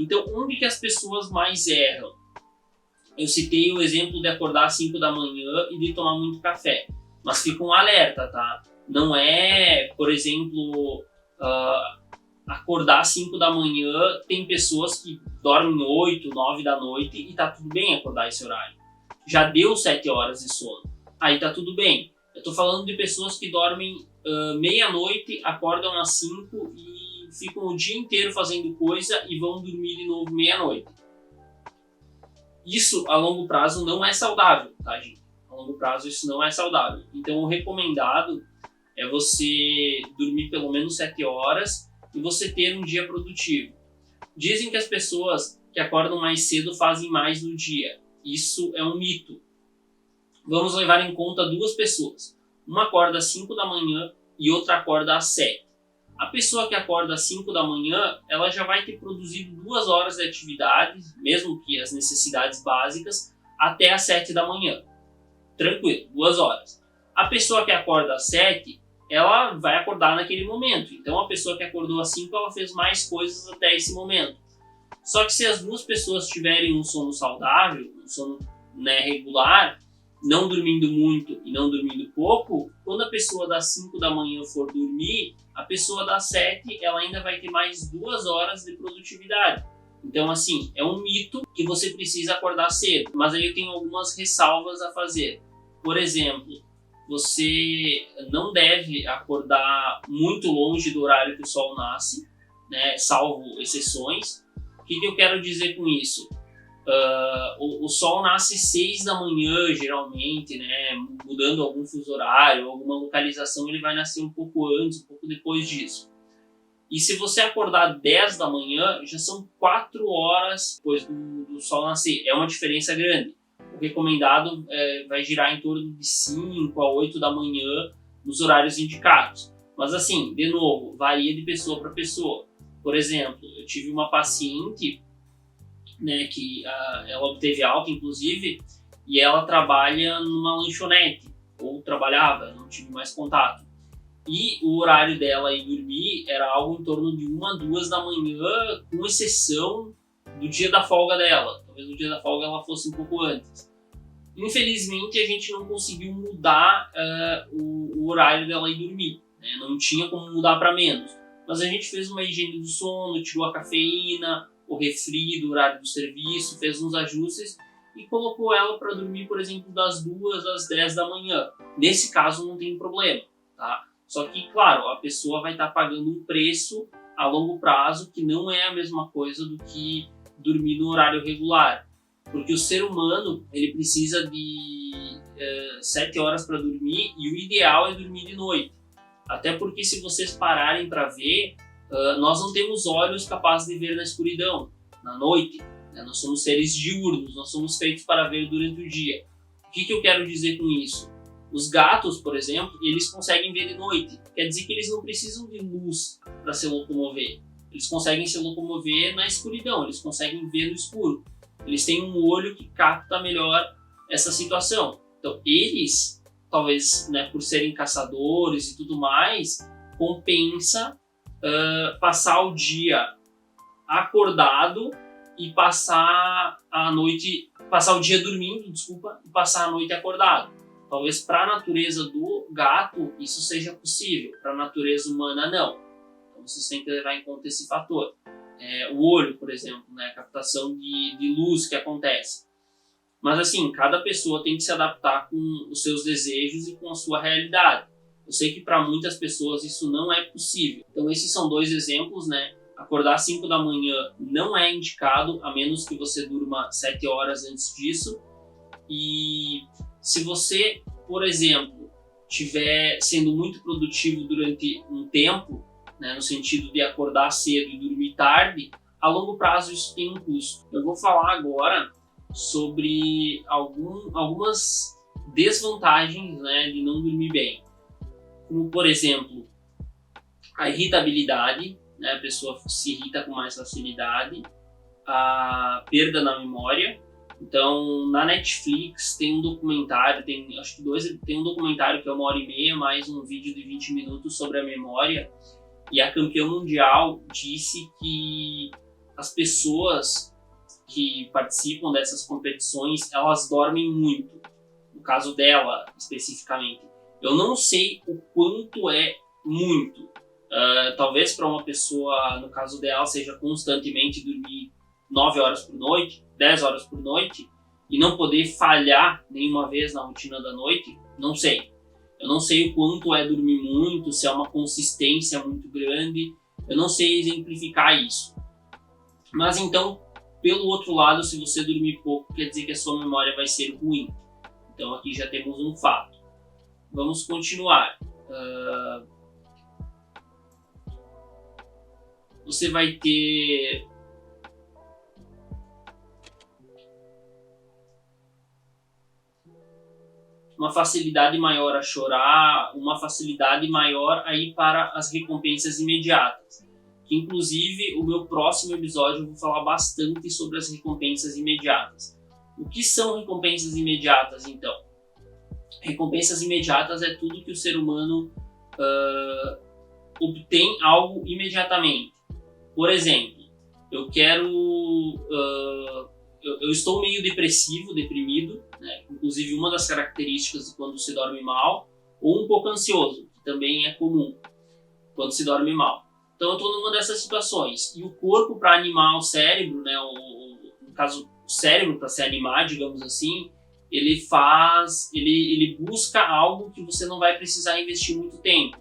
Então, onde que as pessoas mais erram? Eu citei o exemplo de acordar às 5 da manhã e de tomar muito café, mas fica um alerta, tá? Não é, por exemplo, acordar às 5 da manhã, tem pessoas que dormem 8, 9 da noite e tá tudo bem acordar esse horário. Já deu 7 horas de sono, aí tá tudo bem. Eu tô falando de pessoas que dormem meia-noite, acordam às 5 e ficam o dia inteiro fazendo coisa e vão dormir de novo meia-noite. Isso a longo prazo não é saudável, tá, gente? A longo prazo isso não é saudável. Então o recomendado é você dormir pelo menos 7 horas e você ter um dia produtivo. Dizem que as pessoas que acordam mais cedo fazem mais no dia. Isso é um mito. Vamos levar em conta duas pessoas. Uma acorda às 5 da manhã e outra acorda às 7. A pessoa que acorda às 5 da manhã, ela já vai ter produzido 2 horas de atividade, mesmo que as necessidades básicas, até às 7 da manhã. Tranquilo, 2 horas. A pessoa que acorda às 7, ela vai acordar naquele momento. Então a pessoa que acordou às 5, ela fez mais coisas até esse momento. Só que se as duas pessoas tiverem um sono saudável, um sono regular, não dormindo muito e não dormindo pouco, quando a pessoa das 5 da manhã for dormir, a pessoa das 7 ela ainda vai ter mais 2 horas de produtividade. Então, assim, é um mito que você precisa acordar cedo. Mas aí eu tenho algumas ressalvas a fazer. Por exemplo, você não deve acordar muito longe do horário que o sol nasce, né, salvo exceções. O que eu quero dizer com isso? O sol nasce 6 da manhã, geralmente, né? Mudando algum fuso horário, alguma localização, ele vai nascer um pouco antes, um pouco depois disso. E se você acordar 10 da manhã, já são 4 horas depois do sol nascer. É uma diferença grande. O recomendado vai girar em torno de 5 a 8 da manhã nos horários indicados. Mas assim, de novo, varia de pessoa para pessoa. Por exemplo, eu tive uma paciente, né, que ela obteve alta, inclusive, e ela trabalha numa lanchonete, ou trabalhava, não tive mais contato. E o horário dela ir dormir era algo em torno de 1 a 2 da manhã, com exceção do dia da folga dela. Talvez no dia da folga ela fosse um pouco antes. Infelizmente, a gente não conseguiu mudar o horário dela ir dormir, né? Não tinha como mudar para menos. Mas a gente fez uma higiene do sono, tirou a cafeína, o refri do horário do serviço, fez uns ajustes e colocou ela para dormir, por exemplo, das 2 às 10 da manhã. Nesse caso não tem problema, tá? Só que, claro, a pessoa vai estar pagando um preço a longo prazo que não é a mesma coisa do que dormir no horário regular. Porque o ser humano, ele precisa de 7 horas para dormir e o ideal é dormir de noite. Até porque se vocês pararem para ver, nós não temos olhos capazes de ver na escuridão, na noite, né? Nós somos seres diurnos, nós somos feitos para ver durante o dia. O que eu quero dizer com isso? Os gatos, por exemplo, eles conseguem ver de noite. Quer dizer que eles não precisam de luz para se locomover. Eles conseguem se locomover na escuridão, eles conseguem ver no escuro. Eles têm um olho que capta melhor essa situação. Então, eles, talvez, né, por serem caçadores e tudo mais, compensa passar o dia acordado e passar o dia dormindo, e passar a noite acordado. Talvez para a natureza do gato isso seja possível, para a natureza humana não. Então vocês têm que levar em conta esse fator. O olho, por exemplo, né, a captação de luz que acontece. Mas assim, cada pessoa tem que se adaptar com os seus desejos e com a sua realidade. Eu sei que para muitas pessoas isso não é possível. Então esses são 2 exemplos, né? Acordar às 5 da manhã não é indicado, a menos que você durma 7 horas antes disso. E se você, por exemplo, estiver sendo muito produtivo durante um tempo, né, no sentido de acordar cedo e dormir tarde, a longo prazo isso tem um custo. Eu vou falar agora sobre algumas desvantagens, né, de não dormir bem. Como, por exemplo, a irritabilidade, né, a pessoa se irrita com mais facilidade, a perda na memória. Então, na Netflix tem um documentário, tem um documentário que é 1h30, mais um vídeo de 20 minutos sobre a memória. E a campeã mundial disse que as pessoas que participam dessas competições, elas dormem muito. No caso dela, especificamente. Eu não sei o quanto é muito. Talvez para uma pessoa, no caso dela, seja constantemente dormir 9 horas por noite, 10 horas por noite, e não poder falhar nenhuma vez na rotina da noite, não sei. Eu não sei o quanto é dormir muito, se é uma consistência muito grande, eu não sei exemplificar isso. Mas então, pelo outro lado, se você dormir pouco, quer dizer que a sua memória vai ser ruim. Então aqui já temos um fato. Vamos continuar. Você vai ter uma facilidade maior a chorar, uma facilidade maior a ir para as recompensas imediatas. Que, inclusive, o meu próximo episódio eu vou falar bastante sobre as recompensas imediatas. O que são recompensas imediatas, então? Recompensas imediatas é tudo que o ser humano obtém algo imediatamente. Por exemplo, eu estou meio deprimido, né? Inclusive uma das características de quando se dorme mal, ou um pouco ansioso, que também é comum quando se dorme mal. Então eu estou numa dessas situações. E o corpo, para animar o cérebro, né, no caso o cérebro para se animar, digamos assim, ele busca algo que você não vai precisar investir muito tempo.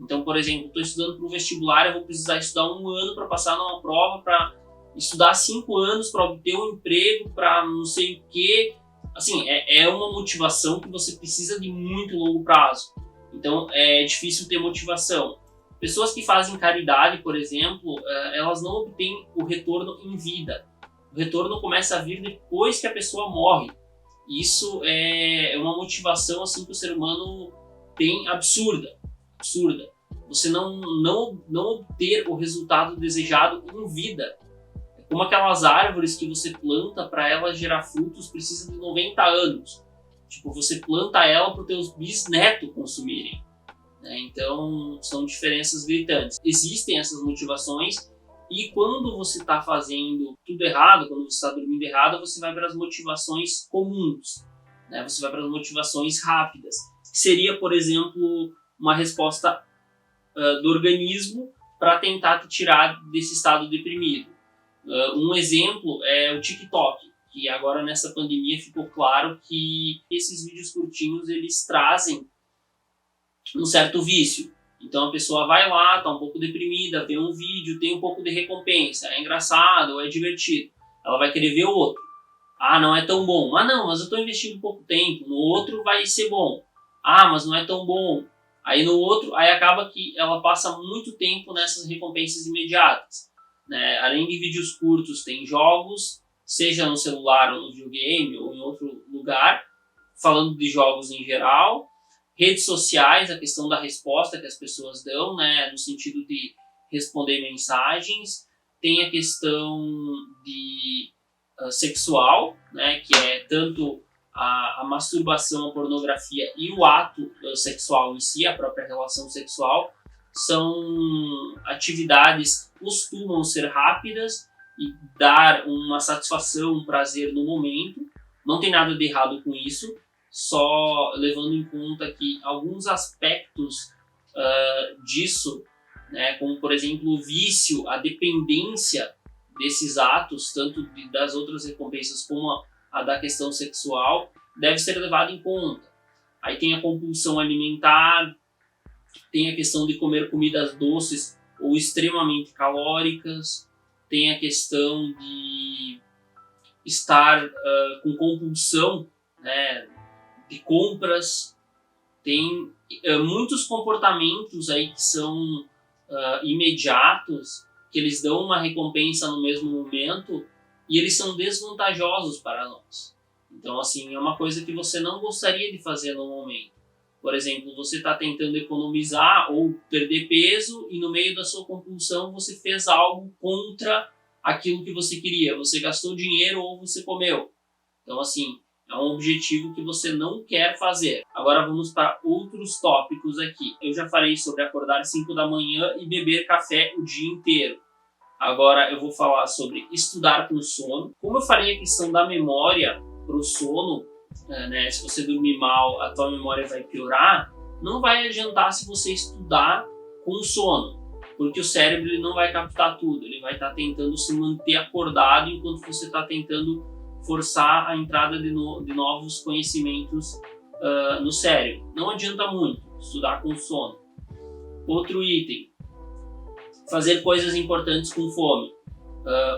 Então, por exemplo, estou estudando para o vestibular, eu vou precisar estudar 1 ano para passar numa prova, para estudar 5 anos para obter um emprego, para não sei o quê. Assim, é uma motivação que você precisa de muito longo prazo. Então, é difícil ter motivação. Pessoas que fazem caridade, por exemplo, elas não obtêm o retorno em vida. O retorno começa a vir depois que a pessoa morre. Isso é uma motivação assim, que o ser humano tem absurda. Você não obter o resultado desejado em vida. É como aquelas árvores que você planta, para ela gerar frutos precisa de 90 anos. Tipo, você planta ela para os teus bisnetos consumirem. Então, são diferenças gritantes. Existem essas motivações, e quando você está fazendo tudo errado, quando você está dormindo errado, você vai para as motivações comuns, né? Você vai para as motivações rápidas. Seria, por exemplo, uma resposta do organismo para tentar te tirar desse estado deprimido. Um exemplo é o TikTok, que agora nessa pandemia ficou claro que esses vídeos curtinhos eles trazem um certo vício. Então a pessoa vai lá, tá um pouco deprimida, vê um vídeo, tem um pouco de recompensa, é engraçado ou é divertido. Ela vai querer ver o outro. Ah, não é tão bom. Ah, não, mas eu estou investindo pouco tempo. No outro vai ser bom. Ah, mas não é tão bom. Aí no outro, aí acaba que ela passa muito tempo nessas recompensas imediatas, né? Além de vídeos curtos, tem jogos, seja no celular ou no videogame ou em outro lugar, falando de jogos em geral. Redes sociais, a questão da resposta que as pessoas dão, né, no sentido de responder mensagens. Tem a questão de sexual, né, que é tanto a masturbação, a pornografia e o ato sexual em si, a própria relação sexual. São atividades que costumam ser rápidas e dar uma satisfação, um prazer no momento. Não tem nada de errado com isso, só levando em conta que alguns aspectos disso, né, como por exemplo o vício, a dependência desses atos, tanto das outras recompensas como a da questão sexual, deve ser levado em conta. Aí tem a compulsão alimentar, tem a questão de comer comidas doces ou extremamente calóricas, tem a questão de estar com compulsão, né, de compras. Tem muitos comportamentos aí que são imediatos, que eles dão uma recompensa no mesmo momento e eles são desvantajosos para nós. Então, assim, é uma coisa que você não gostaria de fazer no momento. Por exemplo, você está tentando economizar ou perder peso e no meio da sua compulsão você fez algo contra aquilo que você queria. Você gastou dinheiro ou você comeu. Então, assim, é um objetivo que você não quer fazer. Agora vamos para outros tópicos aqui. Eu já falei sobre acordar 5 da manhã e beber café o dia inteiro. Agora eu vou falar sobre estudar com sono. Como eu falei a questão da memória para o sono, né, se você dormir mal, a tua memória vai piorar, não vai adiantar se você estudar com sono, porque o cérebro ele não vai captar tudo, ele vai estar tentando se manter acordado enquanto você está tentando forçar a entrada de novos conhecimentos no cérebro. Não adianta muito estudar com sono. Outro item, fazer coisas importantes com fome.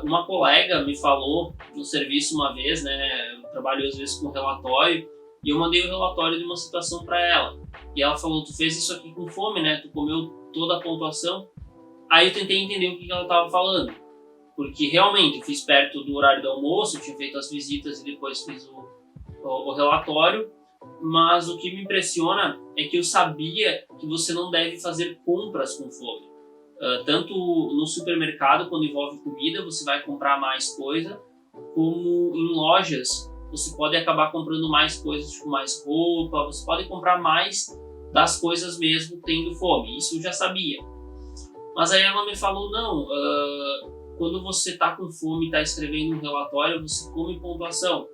Uma colega me falou no serviço uma vez, né, eu trabalho às vezes com relatório, e eu mandei o relatório de uma situação para ela. E ela falou, tu fez isso aqui com fome, né, tu comeu toda a pontuação. Aí eu tentei entender o que ela estava falando, porque realmente eu fiz perto do horário do almoço, eu tinha feito as visitas e depois fiz o relatório, mas o que me impressiona é que eu sabia que você não deve fazer compras com fome. Tanto no supermercado, quando envolve comida, você vai comprar mais coisa, como em lojas, você pode acabar comprando mais coisas, tipo mais roupa, você pode comprar mais das coisas mesmo tendo fome. Isso eu já sabia. Mas aí ela me falou, não, quando você tá com fome e tá escrevendo um relatório, você come pontuação.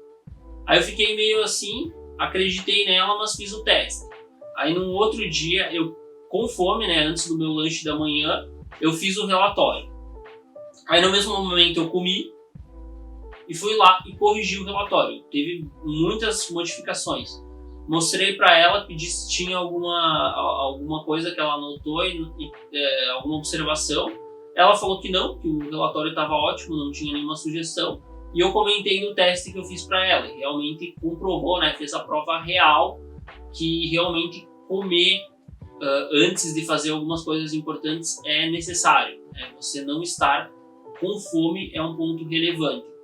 Aí eu fiquei meio assim, acreditei nela, mas fiz o teste. Aí no outro dia, eu com fome, né, antes do meu lanche da manhã, eu fiz o relatório. Aí no mesmo momento eu comi e fui lá e corrigi o relatório. Teve muitas modificações. Mostrei para ela, pedi se tinha alguma coisa que ela anotou alguma observação. Ela falou que não, que o relatório estava ótimo, não tinha nenhuma sugestão. E eu comentei no teste que eu fiz para ela. E realmente comprovou, né, fez a prova real que realmente comer antes de fazer algumas coisas importantes é necessário. Você não estar com fome é um ponto relevante.